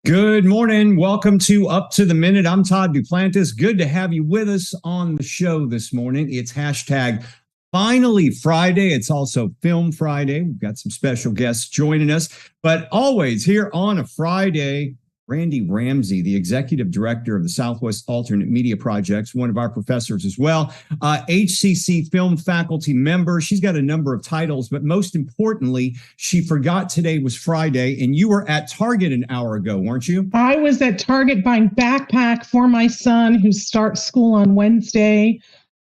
Good morning. Welcome to Up to the Minute. I'm Todd Duplantis. Good to have you with us on the show this morning. It's hashtag Finally Friday. It's also Film Friday. We've got some special guests joining us, but always here on a Friday, Randy Ramsey, the executive director of the Southwest Alternate Media Projects, one of our professors as well, HCC film faculty member. She's got a number of titles, but most importantly, she forgot today was Friday, and you were at Target an hour ago, weren't you? I was at Target buying backpack for my son who starts school on Wednesday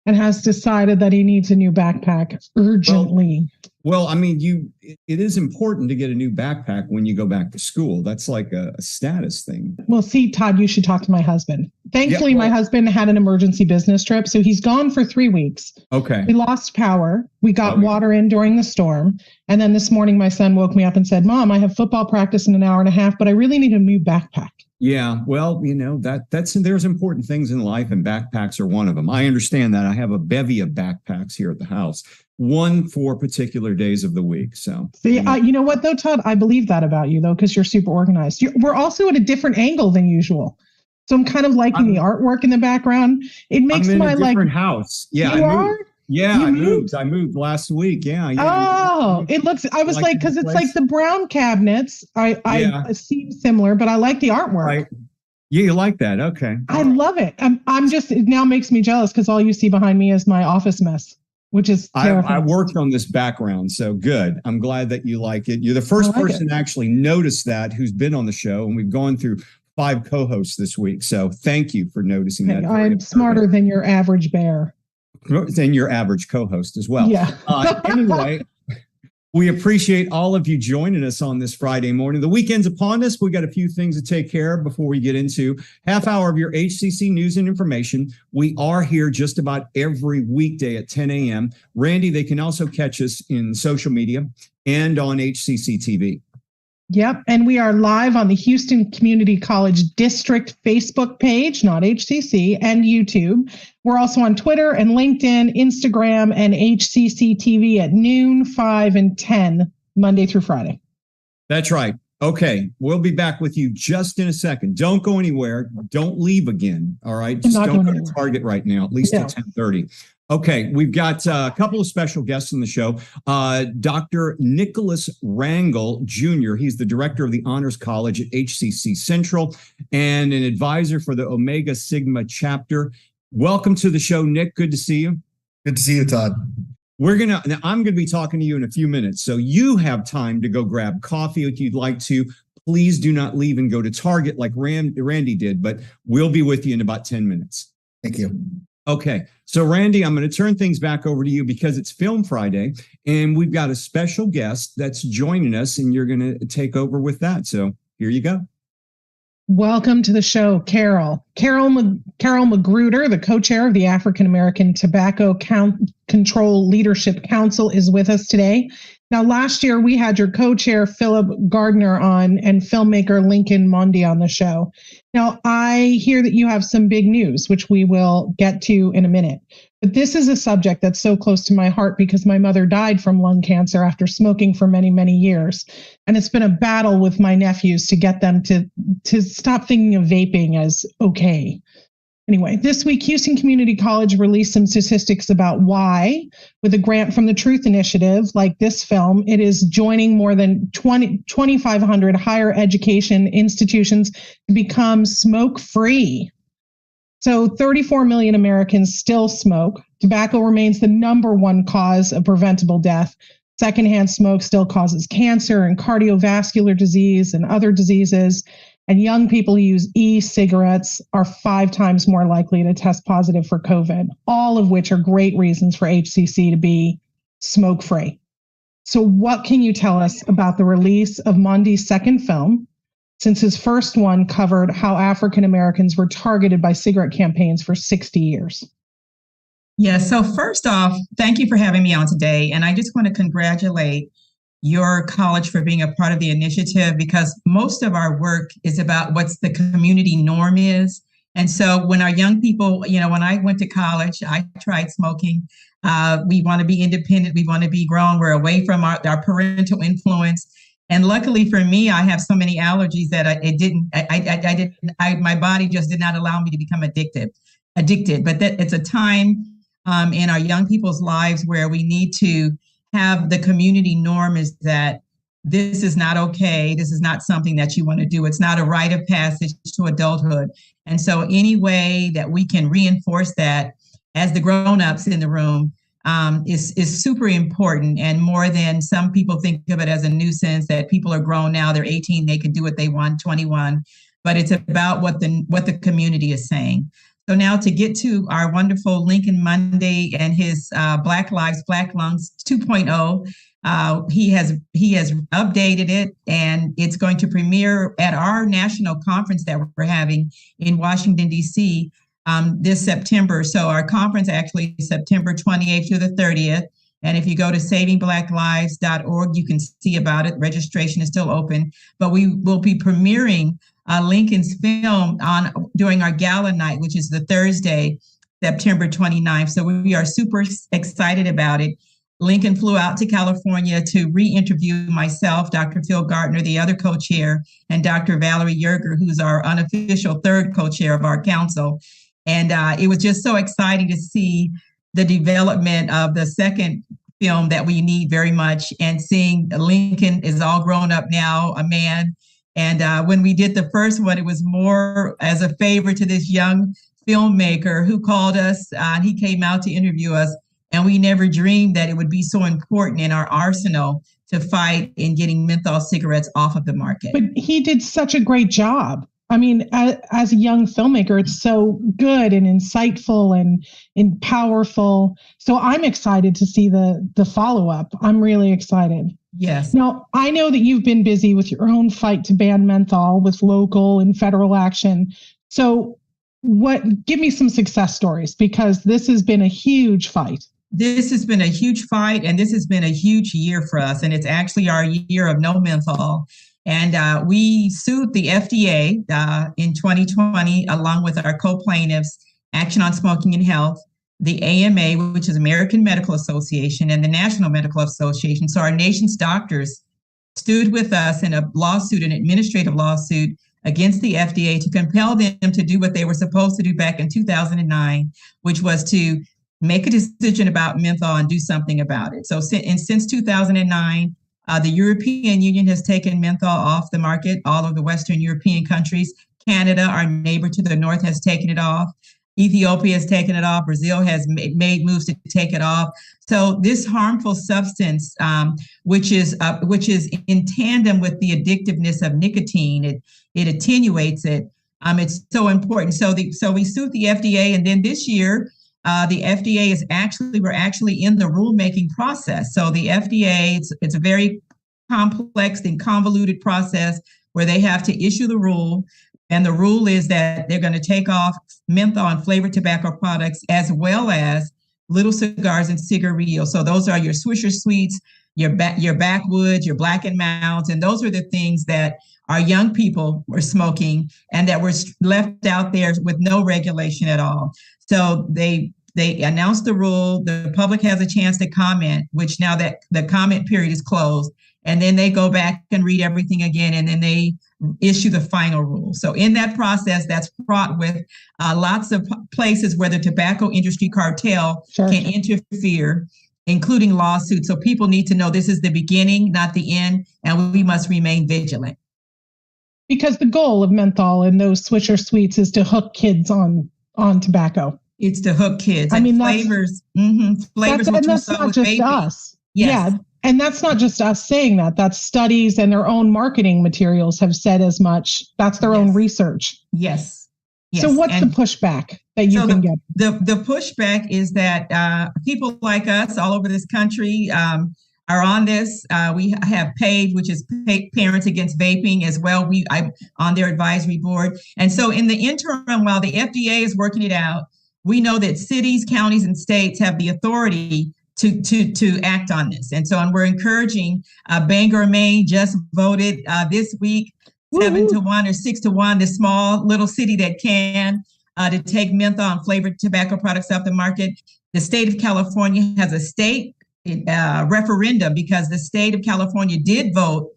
and has decided that he needs a new backpack urgently. Well, I mean, it is important to get a new backpack when you go back to school. That's like a status thing. Well, see, Todd, you should talk to my husband. Thankfully, my husband had an emergency business trip, so he's gone for 3 weeks. Okay. We lost power. We got water in during the storm. And then this morning, my son woke me up and said, Mom, I have football practice in an hour and a half, but I really need a new backpack. Yeah, well, you know, there's important things in life, and backpacks are one of them. I understand that. I have a bevy of backpacks here at the house, one for particular days of the week. So, see, you know what, though, Todd, I believe that about you, though, because you're super organized. We're also at a different angle than usual. So I'm kind of liking the artwork in the background. It makes I'm in a different house. Yeah, you are? Yeah, I moved last week. Yeah. Oh, it looks, I was like, because it's like the brown cabinets. I seem similar, but I like the artwork. Right. Yeah, you like that. Okay. I love it. I'm just, it now makes me jealous because all you see behind me is my office mess, which is I worked on this background. So good. I'm glad that you like it. You're the first person to actually notice that who's been on the show. And we've gone through 5 co-hosts this week. So thank you for noticing that. I'm smarter than your average bear. Than your average co-host as well. Yeah. Anyway, we appreciate all of you joining us on this Friday morning. The weekend's upon us. We got a few things to take care of before we get into half hour of your HCC news and information. We are here just about every weekday at 10 a.m. Randy, they can also catch us in social media and on HCCTV. Yep. And we are live on the Houston Community College District Facebook page, not HCC, and YouTube. We're also on Twitter and LinkedIn, Instagram, and HCCTV at noon, 5, and 10, Monday through Friday. That's right. Okay. We'll be back with you just in a second. Don't go anywhere. Don't leave again. All right. Just don't go to Target right now, at least at 10:30. Okay, we've got a couple of special guests on the show. Dr. Nicholas Rangel Jr., he's the director of the Honors College at HCC Central and an advisor for the Omega Sigma chapter. Welcome to the show, Nick. Good to see you. Good to see you, Todd. I'm gonna be talking to you in a few minutes, so you have time to go grab coffee if you'd like to. Please do not leave and go to Target like Randy did, but we'll be with you in about 10 minutes. Thank you. Okay, so Randy, I'm going to turn things back over to you because it's Film Friday, and we've got a special guest that's joining us, and you're going to take over with that. So here you go. Welcome to the show, Carol. Carol Magruder, the co-chair of the African American Tobacco Control Leadership Council, is with us today. Now, last year, we had your co-chair, Philip Gardner, on and filmmaker Lincoln Mundy on the show. Now, I hear that you have some big news, which we will get to in a minute. But this is a subject that's so close to my heart because my mother died from lung cancer after smoking for many, many years. And it's been a battle with my nephews to get them to stop thinking of vaping as okay. Anyway, this week, Houston Community College released some statistics about why, with a grant from the Truth Initiative, like this film, it is joining more than 2,500 higher education institutions to become smoke-free. So 34 million Americans still smoke. Tobacco remains the #1 cause of preventable death. Secondhand smoke still causes cancer and cardiovascular disease and other diseases. And young people who use e-cigarettes are 5 times more likely to test positive for COVID, all of which are great reasons for HCC to be smoke-free. So what can you tell us about the release of Mundy's second film, since his first one covered how African Americans were targeted by cigarette campaigns for 60 years? Yeah, so first off, thank you for having me on today. And I just want to congratulate your college for being a part of the initiative, because most of our work is about what's the community norm is. And so when our young people, when I went to college, I tried smoking. We want to be independent. We want to be grown. We're away from our parental influence. And luckily for me, I have so many allergies that my body just did not allow me to become addicted. But that it's a time in our young people's lives where we need to have the community norm is that this is not okay. This is not something that you want to do. It's not a rite of passage to adulthood. And so any way that we can reinforce that as the grown-ups in the room is super important, and more than some people think of it as a nuisance that people are grown now, they're 18, they can do what they want, 21, but it's about what the community is saying. So now to get to our wonderful Lincoln Monday and his Black Lives, Black Lungs 2.0, he has updated it, and it's going to premiere at our national conference that we're having in Washington, D.C. This September. So our conference actually is September 28th through the 30th. And if you go to savingblacklives.org, you can see about it. Registration is still open, but we will be premiering Lincoln's film during our gala night, which is the Thursday, September 29th. So we are super excited about it. Lincoln flew out to California to re-interview myself, Dr. Phil Gartner, the other co-chair, and Dr. Valerie Yerger, who's our unofficial third co-chair of our council. And it was just so exciting to see the development of the second film that we need very much, and seeing Lincoln is all grown up now, a man. And when we did the first one, it was more as a favor to this young filmmaker who called us, and he came out to interview us. And we never dreamed that it would be so important in our arsenal to fight in getting menthol cigarettes off of the market. But he did such a great job. I mean, as a young filmmaker, it's so good and insightful and powerful. So I'm excited to see the follow-up. I'm really excited. Yes. Now, I know that you've been busy with your own fight to ban menthol with local and federal action. So give me some success stories, because this has been a huge fight. This has been a huge fight, and this has been a huge year for us. And it's actually our year of no menthol. And we sued the FDA in 2020, along with our co-plaintiffs, Action on Smoking and Health, the AMA, which is American Medical Association, and the National Medical Association. So our nation's doctors stood with us in a lawsuit, an administrative lawsuit against the FDA, to compel them to do what they were supposed to do back in 2009, which was to make a decision about menthol and do something about it. So since 2009, the European Union has taken menthol off the market. All of the Western European countries, Canada, our neighbor to the north, has taken it off. Ethiopia has taken it off. Brazil has made moves to take it off. So this harmful substance, which is in tandem with the addictiveness of nicotine, it attenuates it. It's so important. So we sued the FDA, and then this year, the FDA we're actually in the rulemaking process. So the FDA, it's a very complex and convoluted process where they have to issue the rule. And the rule is that they're going to take off menthol and flavored tobacco products, as well as little cigars and cigarillos. So those are your Swisher Sweets, your backwoods, your Black and Mounds, and those are the things that our young people were smoking and that were left out there with no regulation at all. So they announced the rule. The public has a chance to comment, which now that the comment period is closed, and then they go back and read everything again, and then they issue the final rule. So in that process, that's fraught with lots of places where the tobacco industry cartel can interfere, including lawsuits. So people need to know this is the beginning, not the end, and we must remain vigilant. Because the goal of menthol and those Swisher Sweets is to hook kids on tobacco. It's to hook kids. I mean, flavors. Flavors. And that's not just vaping. Us. Yes. Yeah. And that's not just us saying that. That's studies, and their own marketing materials have said as much. That's their own research. Yes. So what's the pushback that you can get? The pushback is that people like us all over this country are on this. We have PAVE, which is Parents Against Vaping as well. I'm on their advisory board. And so in the interim, while the FDA is working it out, we know that cities, counties, and states have the authority to act on this. And so we're encouraging Bangor, Maine just voted this week 7-1 or 6-1, the small little city that can, to take menthol and flavored tobacco products off the market. The state of California has a state referendum, because the state of California did vote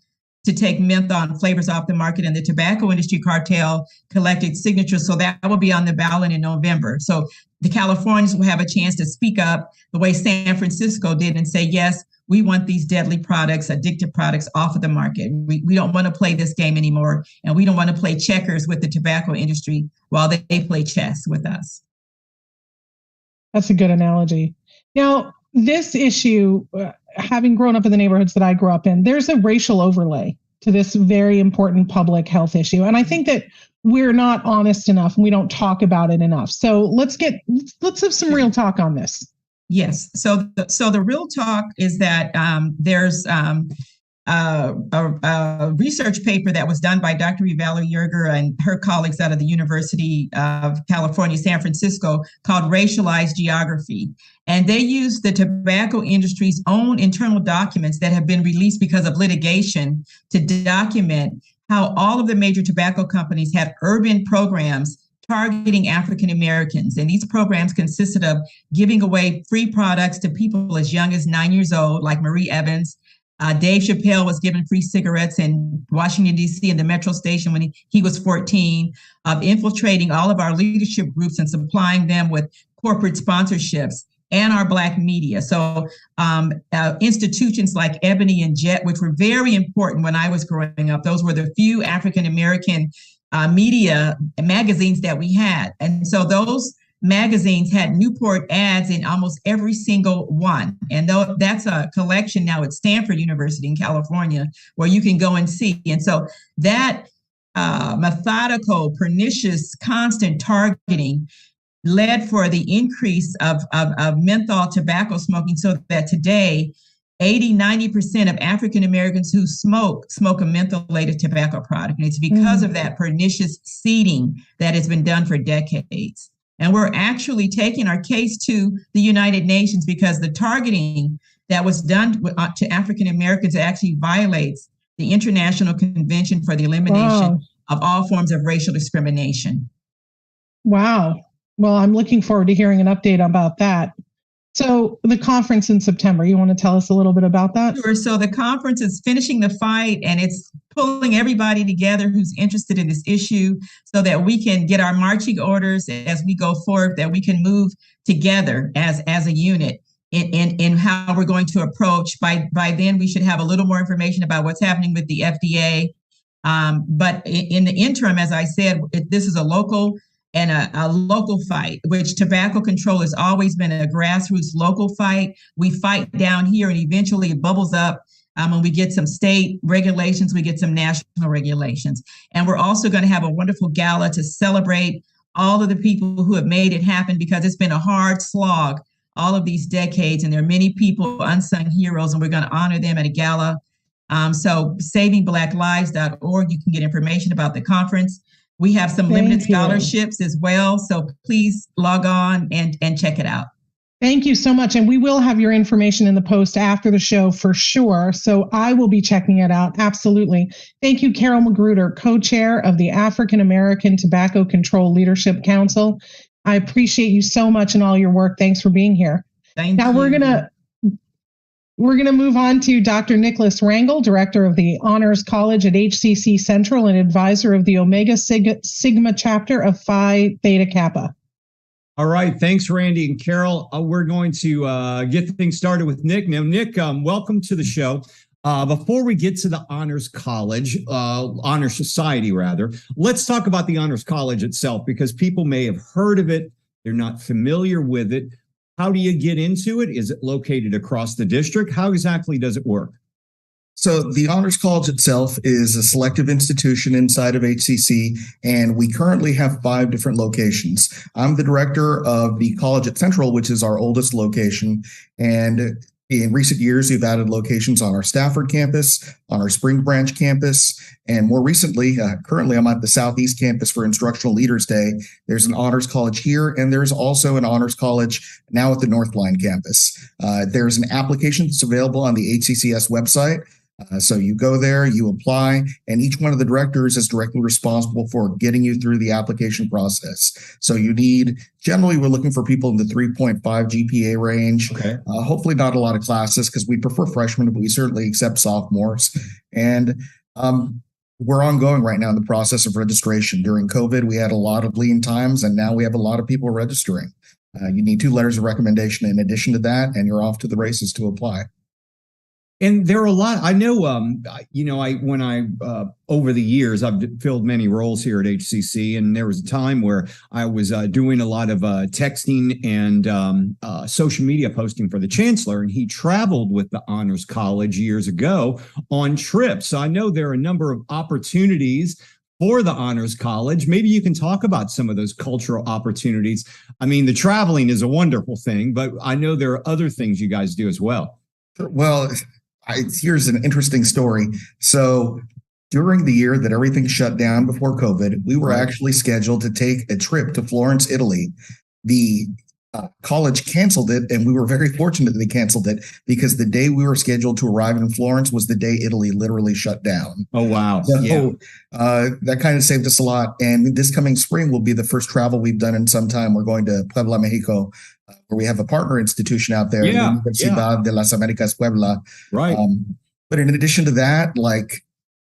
to take menthol and flavors off the market, and the tobacco industry cartel collected signatures. So that will be on the ballot in November. So the Californians will have a chance to speak up the way San Francisco did and say, yes, we want these deadly products, addictive products off of the market. We don't want to play this game anymore. And we don't want to play checkers with the tobacco industry while they play chess with us. That's a good analogy. Now, this issue, having grown up in the neighborhoods that I grew up in, there's a racial overlay to this very important public health issue. And I think that we're not honest enough and we don't talk about it enough. So let's have some real talk on this. Yes. So the real talk is that there's a research paper that was done by Dr. Rivala Yerger and her colleagues out of the University of California, San Francisco, called Racialized Geography. And they used the tobacco industry's own internal documents that have been released because of litigation to document how all of the major tobacco companies have urban programs targeting African Americans. And these programs consisted of giving away free products to people as young as 9 years old, like Marie Evans. Dave Chappelle was given free cigarettes in Washington, D.C. in the metro station when he was 14, of infiltrating all of our leadership groups and supplying them with corporate sponsorships and our Black media. So institutions like Ebony and Jet, which were very important when I was growing up, those were the few African-American media magazines that we had. And so those magazines had Newport ads in almost every single one. And that's a collection now at Stanford University in California where you can go and see. And so that methodical, pernicious, constant targeting led for the increase of menthol tobacco smoking, so that today 80-90% of African Americans who smoke a mentholated tobacco product. And it's because of that pernicious seeding that has been done for decades. And we're actually taking our case to the United Nations because the targeting that was done to African Americans actually violates the International Convention for the Elimination of all forms of racial discrimination. Wow. Well, I'm looking forward to hearing an update about that. So the conference in September, you want to tell us a little bit about that? Sure. So the conference is finishing the fight, and it's pulling everybody together who's interested in this issue so that we can get our marching orders as we go forward, that we can move together as a unit in how we're going to approach. By then, we should have a little more information about what's happening with the FDA. But in the interim, as I said, this is a local and a local fight, which tobacco control has always been a grassroots local fight. We fight down here and eventually it bubbles up. When we get some state regulations, we get some national regulations. And we're also going to have a wonderful gala to celebrate all of the people who have made it happen, because it's been a hard slog all of these decades. And there are many people, unsung heroes, and we're going to honor them at a gala. So savingblacklives.org, you can get information about the conference. We have some limited scholarships as well. So please log on and check it out. Thank you so much. And we will have your information in the post after the show for sure. So I will be checking it out. Absolutely. Thank you, Carol Magruder, co-chair of the African American Tobacco Control Leadership Council. I appreciate you so much and all your work. Thanks for being here. Thank you. We're going to move on to Dr. Nicholas Rangel, director of the Honors College at HCC Central and advisor of the Omega Sigma chapter of Phi Theta Kappa. All right. Thanks, Randy and Carol. We're going to get things started with Nick. Now, Nick, welcome to the show. Before we get to the Honors College, Honors Society, rather, let's talk about the Honors College itself, because people may have heard of it. They're not familiar with it. How do you get into it? Is it located across the district? How exactly does it work? So the Honors College itself is a selective institution inside of HCC, and we currently have 5 different locations. I'm the director of the college at Central, which is our oldest location. And in recent years, we've added locations on our Stafford campus, on our Spring Branch campus, and more recently, currently I'm at the Southeast campus for Instructional Leaders Day. There's an Honors College here, and there's also an Honors College now at the Northline campus. There's an application that's available on the HCCS website. So you go there, you apply, and each one of the directors is directly responsible for getting you through the application process. So generally we're looking for people in the 3.5 GPA range. Okay. Hopefully not a lot of classes, because we prefer freshmen, but we certainly accept sophomores. And We're ongoing right now in the process of registration. During COVID, we had a lot of lean times, and now we have a lot of people registering. You need 2 letters of recommendation in addition to that, and you're off to the races to apply. And there are a lot. I know, over the years, I've filled many roles here at HCC, and there was a time where I was doing a lot of texting and social media posting for the chancellor, and he traveled with the Honors College years ago on trips. So I know there are a number of opportunities for the Honors College. Maybe you can talk about some of those cultural opportunities. I mean, the traveling is a wonderful thing, but I know there are other things you guys do as well. Well, here's an interesting story. So during the year that everything shut down before COVID, we were actually scheduled to take a trip to Florence, Italy. The college canceled it, and we were very fortunate that they canceled it because the day we were scheduled to arrive in Florence was the day Italy literally shut down. Oh, wow. So that kind of saved us a lot. And this coming spring will be the first travel we've done in some time. We're going to Puebla, Mexico, where we have a partner institution out there, Universidad de las Americas Puebla. Right. But in addition to that,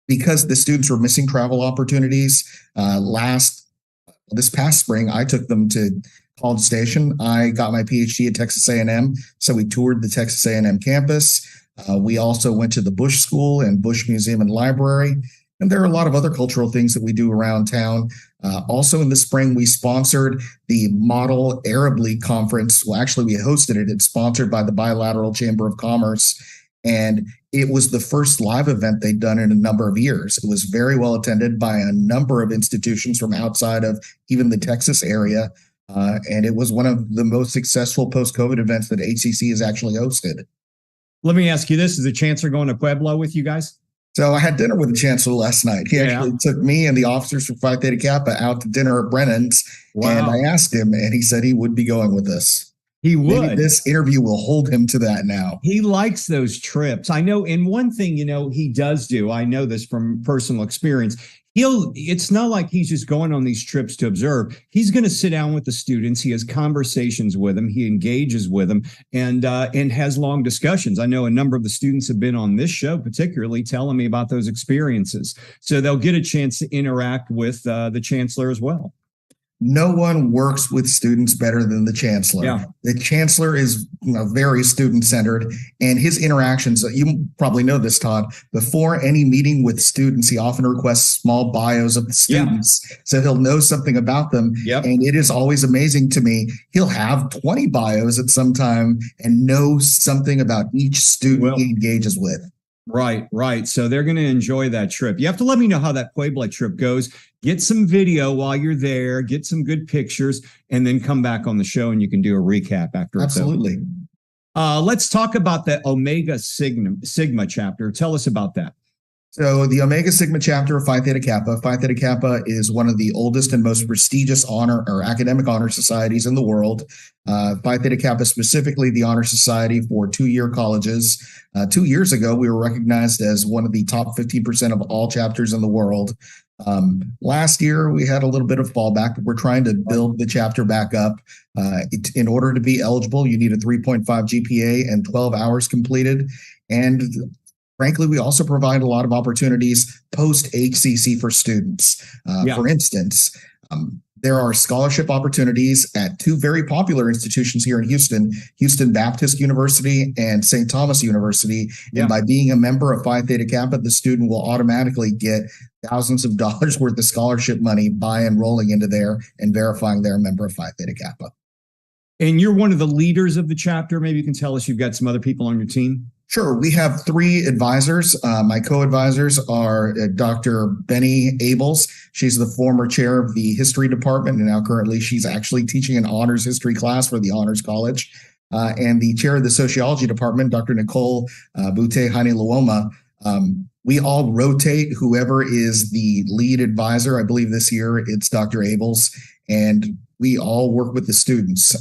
because the students were missing travel opportunities, this past spring, I took them to College Station. I got my PhD at Texas A&M, so we toured the Texas A&M campus. We also went to the Bush School and Bush Museum and Library. And there are a lot of other cultural things that we do around town. Also in the spring, we sponsored the Model Arab League Conference. Well, actually, we hosted it. It's sponsored by the Bilateral Chamber of Commerce. And it was the first live event they'd done in a number of years. It was very well attended by a number of institutions from outside of even the Texas area. And it was one of the most successful post-COVID events that HCC has actually hosted. Let me ask you this. Is the chancellor going to Puebla with you guys? So I had dinner with the chancellor last night. He actually took me and the officers from Phi Theta Kappa out to dinner at Brennan's. Wow. And I asked him, and he said he would be going with us. He would. Maybe this interview will hold him to that now. He likes those trips. I know. And one thing, he does do, I know this from personal experience. It's not like he's just going on these trips to observe. He's going to sit down with the students. He has conversations with them. He engages with them and has long discussions. I know a number of the students have been on this show, particularly telling me about those experiences. So they'll get a chance to interact with the chancellor as well. No one works with students better than the chancellor. Yeah. The chancellor is very student-centered, and his interactions, you probably know this, Todd, before any meeting with students, he often requests small bios of the students. So he'll know something about them. Yep. And it is always amazing to me. He'll have 20 bios at some time and know something about each student he engages with. Right. So they're going to enjoy that trip. You have to let me know how that Puebla trip goes. Get some video while you're there, get some good pictures, and then come back on the show and you can do a recap after. Absolutely. Let's talk about the Omega Sigma chapter. Tell us about that. So the Omega Sigma chapter of Phi Theta Kappa. Phi Theta Kappa is one of the oldest and most prestigious honor or academic honor societies in the world. Phi Theta Kappa, specifically the honor society for 2-year colleges. 2 years ago, we were recognized as one of the top 15% of all chapters in the world. Last year, we had a little bit of fallback, but we're trying to build the chapter back up. In order to be eligible, you need a 3.5 GPA and 12 hours completed. And frankly, we also provide a lot of opportunities post HCC for students. For instance, there are scholarship opportunities at 2 very popular institutions here in Houston, Houston Baptist University and St. Thomas University. Yeah. And by being a member of Phi Theta Kappa, the student will automatically get thousands of dollars worth of scholarship money by enrolling into there and verifying they're a member of Phi Theta Kappa. And you're one of the leaders of the chapter. Maybe you can tell us you've got some other people on your team. Sure. We have 3 advisors. My co-advisors are Dr. Benny Abels. She's the former chair of the history department, and now currently she's actually teaching an honors history class for the Honors College. And the chair of the sociology department, Dr. Nicole Bute-Hani-Luoma. We all rotate whoever is the lead advisor. I believe this year it's Dr. Abels, and we all work with the students.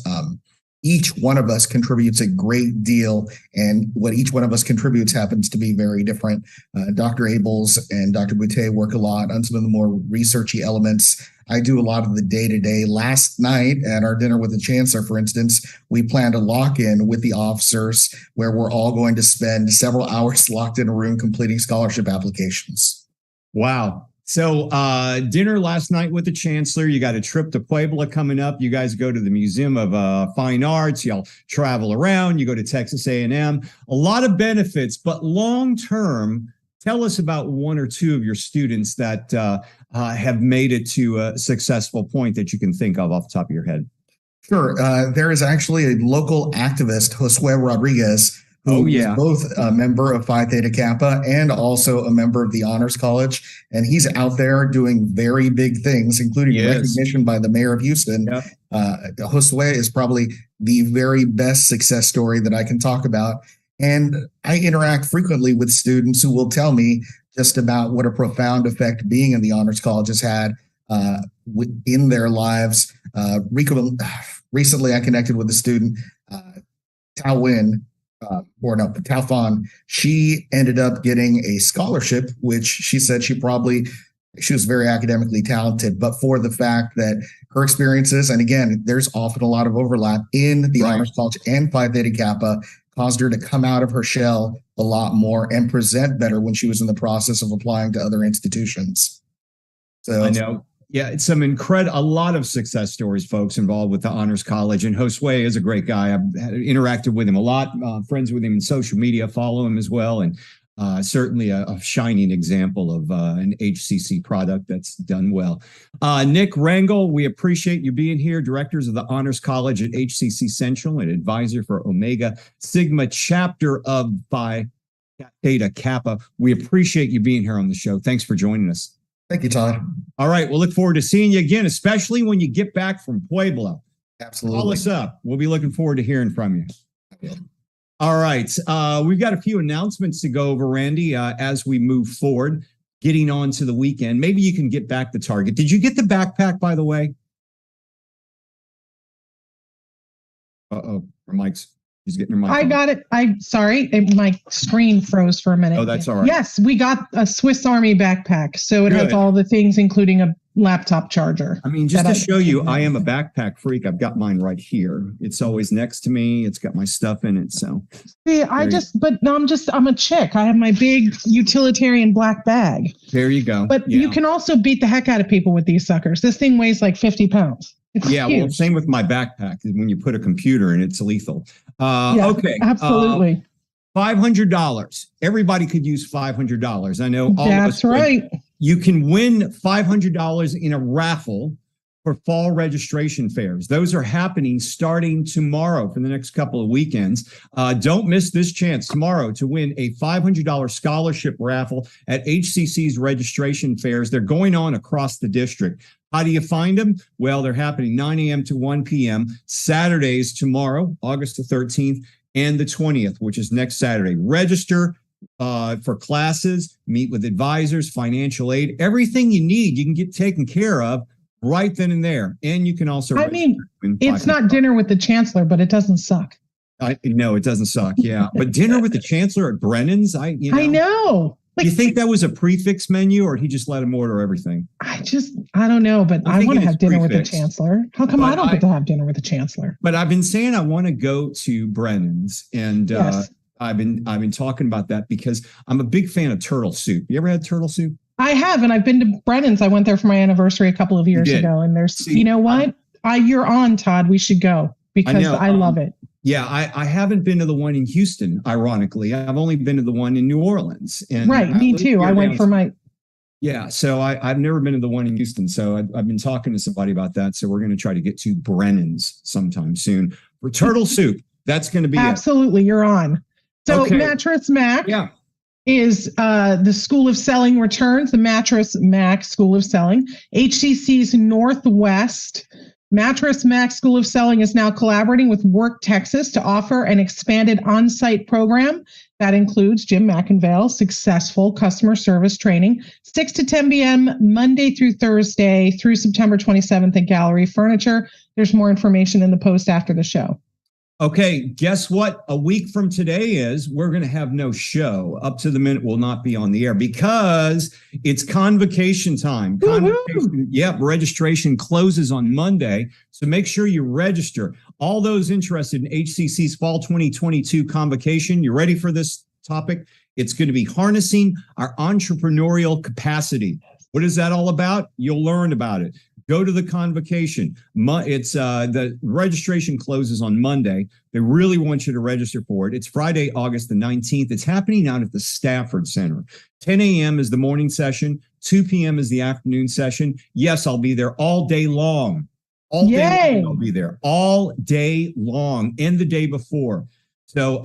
Each one of us contributes a great deal, and what each one of us contributes happens to be very different. Dr. Abels and Dr. Boutte work a lot on some of the more researchy elements. I do a lot of the day-to-day. Last night at our dinner with the chancellor, for instance, we planned a lock-in with the officers where we're all going to spend several hours locked in a room completing scholarship applications. Wow. So dinner last night with the chancellor. You got a trip to Puebla coming up. You guys go to the Museum of Fine Arts. Y'all travel around. You go to Texas A&M. A lot of benefits, but long term, tell us about one or two of your students that have made it to a successful point that you can think of off the top of your head. Sure. There is actually a local activist, Josue Rodriguez, who is both a member of Phi Theta Kappa and also a member of the Honors College. And he's out there doing very big things, including recognition by the mayor of Houston. Yep. Josue is probably the very best success story that I can talk about. And I interact frequently with students who will tell me just about what a profound effect being in the Honors College has had in their lives. Recently, I connected with a student, Tao Fan. She ended up getting a scholarship, which she said she was very academically talented, but for the fact that her experiences, and again, there's often a lot of overlap in the Honors College and Phi Theta Kappa, caused her to come out of her shell a lot more and present better when she was in the process of applying to other institutions. So I know. Yeah, it's a lot of success stories, folks, involved with the Honors College. And Josue is a great guy. I've interacted with him a lot, friends with him in social media, follow him as well. And certainly a shining example of an HCC product that's done well. Nick Rangel, we appreciate you being here, directors of the Honors College at HCC Central and advisor for Omega Sigma chapter of Phi Theta Kappa. We appreciate you being here on the show. Thanks for joining us. Thank you, Todd. All right. We'll look forward to seeing you again, especially when you get back from Puebla. Absolutely. Call us up. We'll be looking forward to hearing from you. All right. We've got a few announcements to go over, Randy, as we move forward, getting on to the weekend. Maybe you can get back to Target. Did you get the backpack, by the way? She's getting her mic. I got it. Sorry, my screen froze for a minute. Oh, that's all right. Yes, we got a Swiss Army backpack. So it has all the things, including a laptop charger. I mean, just to show you, I am a backpack freak. I've got mine right here. It's always next to me. It's got my stuff in it. So see, I'm a chick. I have my big utilitarian black bag. There you go. But you can also beat the heck out of people with these suckers. This thing weighs like 50 pounds. It's huge. Well, same with my backpack. When you put a computer in, it's lethal. Okay. Absolutely. $500. Everybody could use $500. I know. That's right. You can win $500 in a raffle for fall registration fairs. Those are happening starting tomorrow for the next couple of weekends. Don't miss this chance tomorrow to win a $500 scholarship raffle at HCC's registration fairs. They're going on across the district. How do you find them? Well, they're happening 9 a.m. to 1 p.m. Saturdays tomorrow, August the 13th, and the 20th, which is next Saturday. Register for classes, meet with advisors, financial aid, everything you need, you can get taken care of right then and there. And you can also, it's not dinner with the chancellor, but it doesn't suck. No, it doesn't suck. Yeah. But dinner with the chancellor at Brennan's, I know. Do you think that was a prefix menu, or he just let him order everything? I don't know, but I want to have dinner with the chancellor. How come I don't get to have dinner with the chancellor? But I've been saying I want to go to Brennan's, and I've been talking about that because I'm a big fan of turtle soup. You ever had turtle soup? I have, and I've been to Brennan's. I went there for my anniversary a couple of years ago, and you know what? You're on, Todd. We should go because I love it. Yeah, I haven't been to the one in Houston, ironically. I've only been to the one in New Orleans. And right, me too. I went for my... Yeah, so I've never been to the one in Houston. So I've been talking to somebody about that. So we're going to try to get to Brennan's sometime soon. For turtle soup, that's going to be absolutely, you're on. So Mattress Mac is the School of Selling returns, the Mattress Mac School of Selling. HCC's Northwest Mattress Mac School of Selling is now collaborating with Work Texas to offer an expanded on-site program that includes Jim McInvale's successful customer service training, 6 to 10 p.m. Monday through Thursday through September 27th at Gallery Furniture. There's more information in the post after the show. Okay, guess what? A week from today we're going to have no show. Up to the Minute will not be on the air because it's convocation time. Registration closes on Monday. So make sure you register. All those interested in HCC's Fall 2022 convocation, you ready for this topic? It's going to be harnessing our entrepreneurial capacity. What is that all about? You'll learn about it. Go to the convocation. It's the registration closes on Monday. They really want you to register for it. It's Friday, August the 19th. It's happening out at the Stafford Center. 10 a.m. is the morning session. 2 p.m. is the afternoon session. Yes, I'll be there all day long. All day long, I'll be there all day long and the day before. So,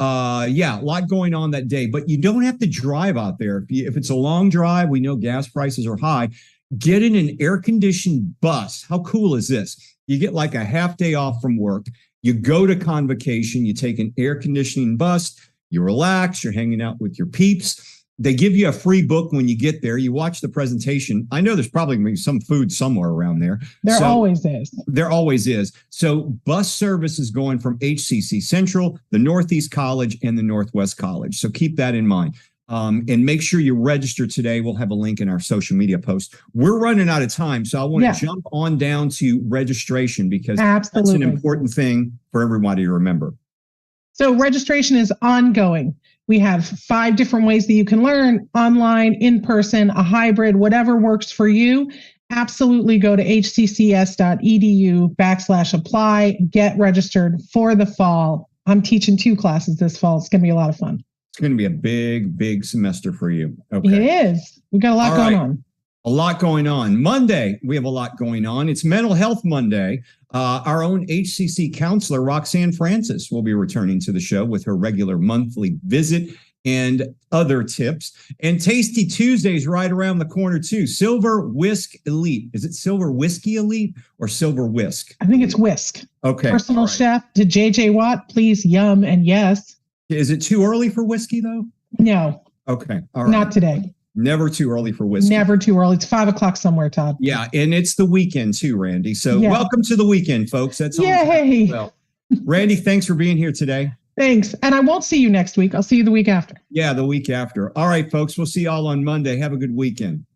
yeah, a lot going on that day, but you don't have to drive out there. If it's a long drive, we know gas prices are high. Get in an air-conditioned bus. How cool is this? You get like a half day off from work. You go to convocation. You take an air-conditioning bus. You relax. You're hanging out with your peeps. They give you a free book when you get there. You watch the presentation. I know there's probably going to be some food somewhere around there. There always is. There always is. So bus service is going from HCC Central, the Northeast College, and the Northwest College. So keep that in mind. And make sure you register today. We'll have a link in our social media post. We're running out of time, so I want to jump on down to registration because that's an important thing for everybody to remember. So registration is ongoing. We have 5 different ways that you can learn: online, in person, a hybrid, whatever works for you. Absolutely go to hccs.edu/apply, get registered for the fall. I'm teaching 2 classes this fall. It's going to be a lot of fun. It's going to be a big, big semester for you. Okay. It is. We got a lot going on. A lot going on. Monday, we have a lot going on. It's Mental Health Monday. Our own HCC counselor, Roxanne Francis, will be returning to the show with her regular monthly visit and other tips. And Tasty Tuesdays right around the corner, too. Silver Whisk Elite. Is it Silver Whiskey Elite or Silver Whisk? I think it's Whisk. Okay. Personal chef to JJ Watt, please, yum, and yes. Is it too early for whiskey, though? No. Okay. All right. Not today. Never too early for whiskey. Never too early. It's 5 o'clock somewhere, Todd. Yeah, and it's the weekend too, Randy. So welcome to the weekend, folks. That's yay. Well, Randy, thanks for being here today. Thanks. And I won't see you next week. I'll see you the week after. Yeah, the week after. All right, folks. We'll see y'all on Monday. Have a good weekend.